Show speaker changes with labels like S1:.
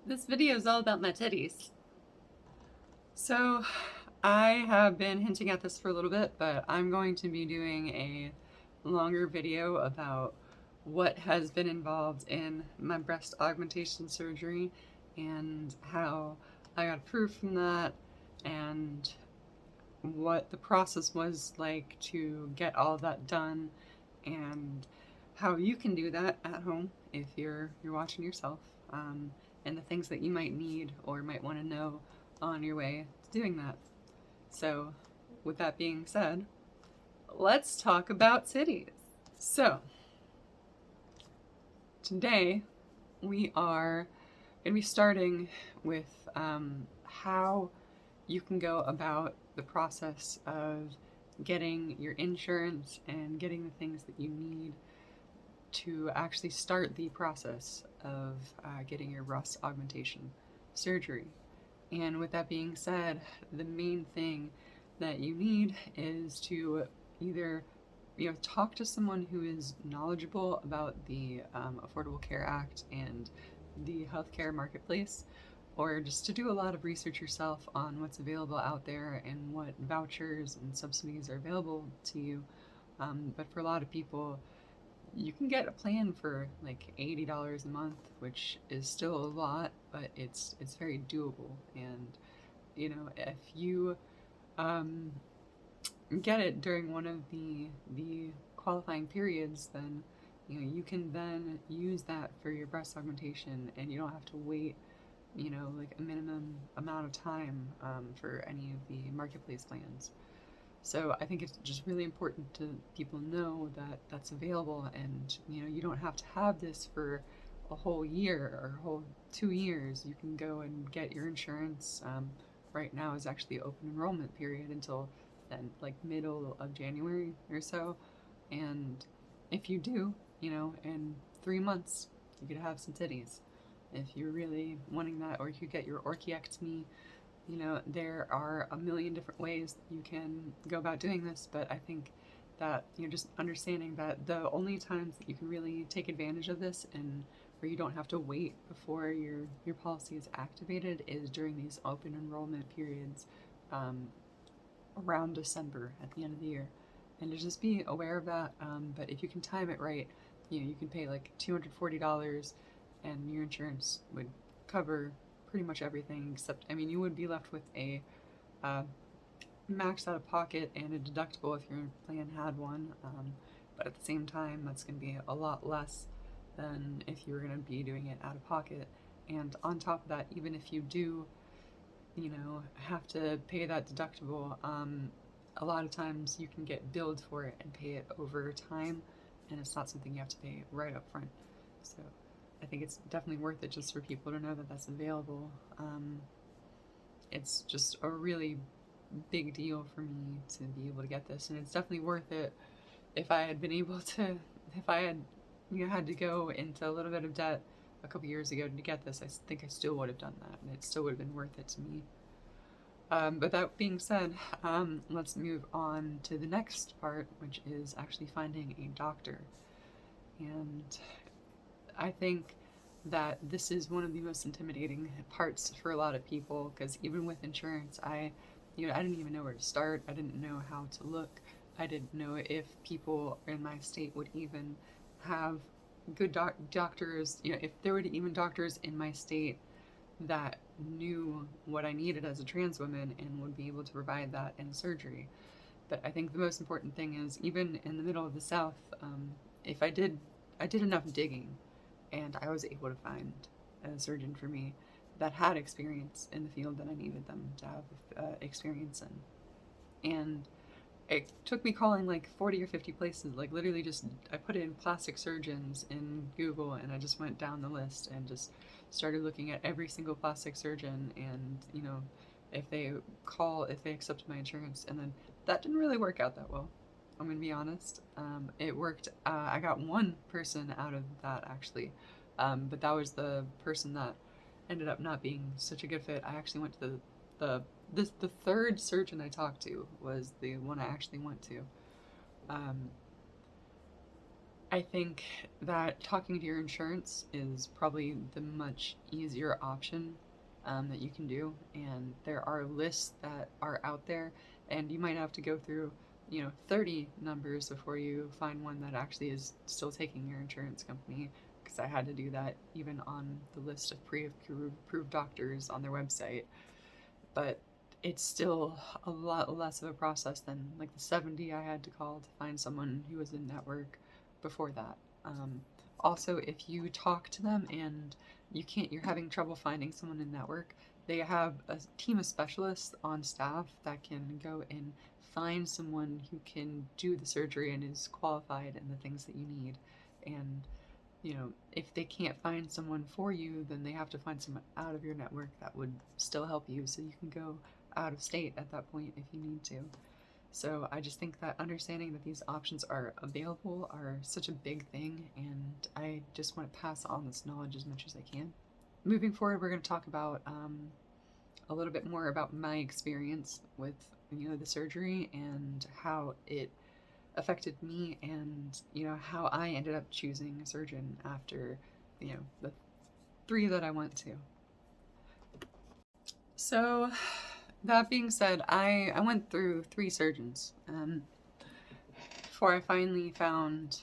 S1: This video is all about my titties. So I have been hinting at this for a little bit, but I'm going to be doing a longer video about what has been involved in my breast augmentation surgery and how I got approved from that and what the process was like to get all that done and how you can do that at home if you're watching yourself, and the things that you might need or might want to know on your way to doing that. So with that being said, let's talk about titties. So today we are going to be starting with how you can go about the process of getting your insurance and getting the things that you need to actually start the process of getting your breast augmentation surgery. And with that being said, the main thing that you need is to either talk to someone who is knowledgeable about the Affordable Care Act and the healthcare marketplace, or just to do a lot of research yourself on what's available out there and what vouchers and subsidies are available to you. But for a lot of people, you can get a plan for like $80 a month, which is still a lot, but it's very doable. And if you get it during one of the qualifying periods, then you can then use that for your breast augmentation, and you don't have to wait like a minimum amount of time for any of the marketplace plans. So I think it's just really important to people know that that's available, and you don't have to have this for a whole year or a whole 2 years. You can go and get your insurance. Right now is actually open enrollment period until then, like middle of January or so. And if you do, in 3 months, you could have some titties. If you're really wanting that, or you could get your orchiectomy. There are a million different ways that you can go about doing this, but I think that just understanding that the only times that you can really take advantage of this and where you don't have to wait before your policy is activated is during these open enrollment periods, around December at the end of the year. And to just be aware of that, but if you can time it right, you can pay like $240 and your insurance would cover pretty much everything, except, you would be left with a max out of pocket and a deductible if your plan had one, but at the same time, that's going to be a lot less than if you were going to be doing it out of pocket. And on top of that, even if you do, have to pay that deductible, a lot of times you can get billed for it and pay it over time, and it's not something you have to pay right up front. So I think it's definitely worth it just for people to know that that's available. It's just a really big deal for me to be able to get this, and it's definitely worth it. If I had been able to, if I had had to go into a little bit of debt a couple years ago to get this, I think I still would have done that, and it still would have been worth it to me. But that being said, let's move on to the next part, which is actually finding a doctor. And I think that this is one of the most intimidating parts for a lot of people, because even with insurance, I didn't even know where to start. I didn't know how to look. I didn't know if people in my state would even have good doctors, if there were even doctors in my state that knew what I needed as a trans woman and would be able to provide that in surgery. But I think the most important thing is, even in the middle of the South, if I did enough digging, and I was able to find a surgeon for me that had experience in the field that I needed them to have experience in. And it took me calling like 40 or 50 places, like literally I put in plastic surgeons in Google, and I just went down the list and just started looking at every single plastic surgeon, and if they accept my insurance. And then that didn't really work out that well, I'm gonna be honest. It worked. I got one person out of that, actually, but that was the person that ended up not being such a good fit. I actually went to the third surgeon I talked to was the one I actually went to. Um, I think that talking to your insurance is probably the much easier option that you can do. And there are lists that are out there, and you might have to go through, 30 numbers before you find one that actually is still taking your insurance company. Because I had to do that even on the list of pre-approved doctors on their website. But it's still a lot less of a process than like the 70 I had to call to find someone who was in network before that. Also, if you talk to them and you're having trouble finding someone in network, they have a team of specialists on staff that can go and find someone who can do the surgery and is qualified and the things that you need. And if they can't find someone for you, then they have to find someone out of your network that would still help you so you can go out of state at that point if you need to. So I just think that understanding that these options are available are such a big thing, and I just want to pass on this knowledge as much as I can. Moving forward, we're going to talk about a little bit more about my experience with the surgery and how it affected me, and how I ended up choosing a surgeon after the three that I went to. So that being said, I went through three surgeons before I finally found